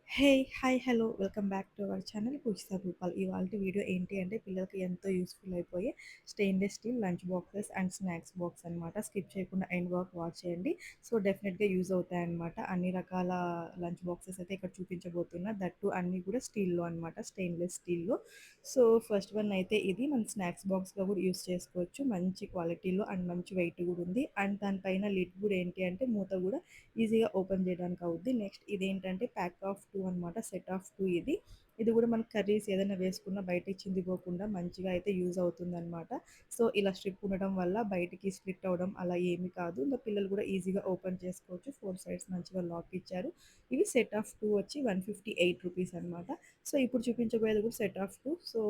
Hey! Hi! Hello! Welcome back to our channel Poojitha Bhupal. ఇవాల్టి video ఏంటి అంటే పిల్లలకి ఎంతో యూజ్‌ఫుల్ అయిపోయే stainless steel lunch boxes and snacks box అనమాట. స్కిప్ చేయకుండా ఎండ్ వరకు వాచ్ చేయండి. సో, డెఫినిట్‌గా యూజ్ అవుతాయన్నమాట. అన్ని రకాల లంచ్ బాక్సెస్ అయితే ఇక్కడ చూపించబోతున్నా. దట్ టూ అన్నీ కూడా స్టీల్‌లో అనమాట. స్టెయిన్‌లెస్ స్టీల్‌లో. సో, ఫస్ట్ వన్ అయితే ఇది మనం స్నాక్స్ బాక్స్‌గా కూడా యూజ్ చేసుకోవచ్చు. మంచి క్వాలిటీలో అండ్ మంచి వెయిట్ కూడా ఉంది. అండ్ దానిపైన లిడ్ కూడా ఏంటి అంటే మూత కూడా ఈజీగా ఓపెన్ చేయడానికి అవుద్ది. నెక్స్ట్ ఇదేంటంటే ప్యాక్ ఆఫ్ 2 అనమాట. సెట్ ఆఫ్ 2 ఇది. ఇది కూడా మనకు కర్రీస్ ఏదైనా వేసుకున్నా బయటకి చిందిపోకుండా మంచిగా అయితే యూజ్ అవుతుందనమాట. సో, ఇలా స్ట్రిప్ ఉండడం వల్ల బయటికి స్ప్లిట్ అవ్వడం అలా ఏమీ కాదు. ఇంకా పిల్లలు కూడా ఈజీగా ఓపెన్ చేసుకోవచ్చు. 4 సైడ్స్ మంచిగా లాక్ ఇచ్చారు. ఇవి సెట్ ఆఫ్ 2 వచ్చి రూ. 158 అనమాట. సో, ఇప్పుడు చూపించబోయేది కూడా సెట్ ఆఫ్ 2. సో,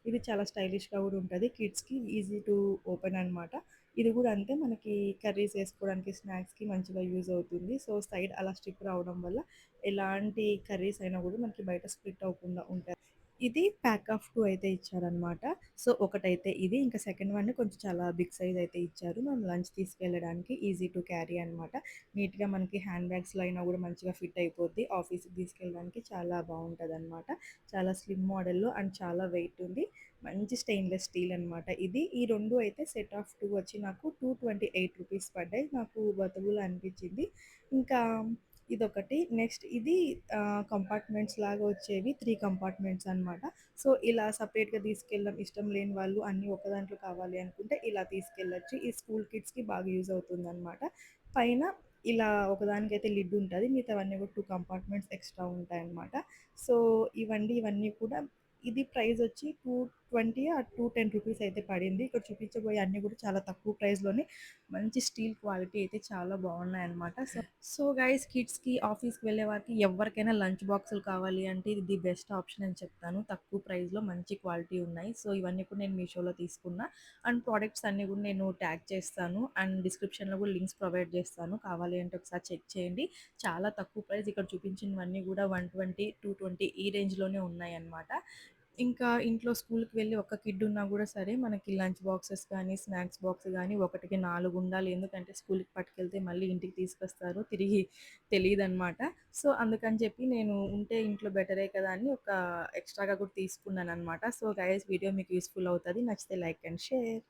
ఇది చాలా స్టైలిష్‌గా కూడా ఉంటది. కిడ్స్‌కి ఈజీ టు ఓపెన్ అనమాట. ఇది గూడా అంతే మనకి కర్రీస్ ఏసుకోవడానికి, స్నాక్స్‌కి మంచిగా యూజ్ అవుతుంది. సో, సైడ్ అలా స్ట్రిప్ రావడం వల్ల ఎలాంటి కర్రీస్ అయినా గూడా మనకి బయట స్ప్లిట్ అవ్వకుండా ఉంటాయి. ఇది ప్యాక్ ఆఫ్ 2 అయితే ఇచ్చారనమాట. సో, ఒకటైతే ఇది. ఇంకా సెకండ్ వన్ కొంచెం చాలా బిగ్ సైజ్ అయితే ఇచ్చారు. మనం లంచ్ తీసుకెళ్ళడానికి ఈజీ టు క్యారీ అనమాట. నీట్‌గా మనకి హ్యాండ్ బ్యాగ్స్‌లో అయినా గూడా మంచిగా ఫిట్ అయిపోద్ది. ఆఫీస్‌కి తీసుకెళ్ళడానికి చాలా బావుంటదనమాట. చాలా స్లిమ్ మోడల్‌లో అండ్ చాలా వెయిట్ ఉంది. మంచి స్టెయిన్‌లెస్ స్టీల్ అనమాట ఇది. ఈ 2 అయితే సెట్ ఆఫ్ 2 వచ్చి నాకు రూ. 228 పడ్డాయి. నాకు వర్తబుల్ అనిపించింది. ఇంకా ఇదొకటి. నెక్స్ట్ ఇది కంపార్ట్మెంట్స్ లాగా వచ్చేవి 3 కంపార్ట్మెంట్స్ అనమాట. సో, ఇలా సెపరేట్‌గా తీసుకెళ్ళడం ఇష్టం లేని వాళ్ళు అన్నీ ఒక దాంట్లో కావాలి అనుకుంటే ఇలా తీసుకెళ్ళొచ్చు. ఈ స్కూల్ కిడ్స్‌కి బాగా యూజ్ అవుతుందనమాట. పైన ఇలా ఒకదానికైతే లిడ్ ఉంటది. మిగతావన్నీ కూడా 2 కంపార్ట్మెంట్స్ ఎక్స్‌ట్రా ఉంటాయన్నమాట. సో, ఇవన్నీ కూడా ఇది ప్రైస్ వచ్చి 220 ఆర్ 210 రూపీస్ అయితే పడింది. ఇక్కడ చూపించబోయే అన్నీ కూడా చాలా తక్కువ ప్రైస్‌లోనే మంచి స్టీల్ క్వాలిటీ అయితే చాలా బాగున్నాయన్నమాట. సో గైస్ కిడ్స్‌కి, ఆఫీస్‌కి వెళ్ళే వారికి ఎవరికైనా లంచ్ బాక్సులు కావాలి అంటే ఇది ది బెస్ట్ ఆప్షన్ అని చెప్తాను. తక్కువ ప్రైస్‌లో మంచి క్వాలిటీ ఉన్నాయి. సో ఇవన్నీ కూడా నేను మీషోలో తీసుకున్నా. అండ్ ప్రొడక్ట్స్ అన్నీ కూడా నేను ట్యాగ్ చేస్తాను. అండ్ డిస్క్రిప్షన్‌లో కూడా లింక్స్ ప్రొవైడ్ చేస్తాను. కావాలి అంటే ఒకసారి చెక్ చేయండి. చాలా తక్కువ ప్రైస్ ఇక్కడ చూపించినవన్నీ కూడా 120, 220 ఈ రేంజ్‌లోనే ఉన్నాయన్నమాట. ఇంకా ఇంట్లో స్కూల్‌కి వెళ్ళి ఒక కిడ్ ఉన్నా గూడా సరే, మనకి లంచ్ బాక్సెస్ కానీ, స్నాక్స్ బాక్స్ గానీ ఒకటికి 4 ఉండాలి. ఎందుకంటే స్కూల్‌కి పట్టుకెళ్తే మళ్ళీ ఇంటికి తీసుకొస్తారు. తిరిగి తెలీదనమాట. సో, అందుకని చెప్పి నేను ఉంటే ఇంట్లో బెటరే కదా అని ఒక ఎక్స్‌ట్రాగా కూడా తీసుకున్నాననమాట. సో, గైస్ వీడియో మీకు యూజ్‌ఫుల్ అవుతది. నచ్చితే లైక్ అండ్ షేర్.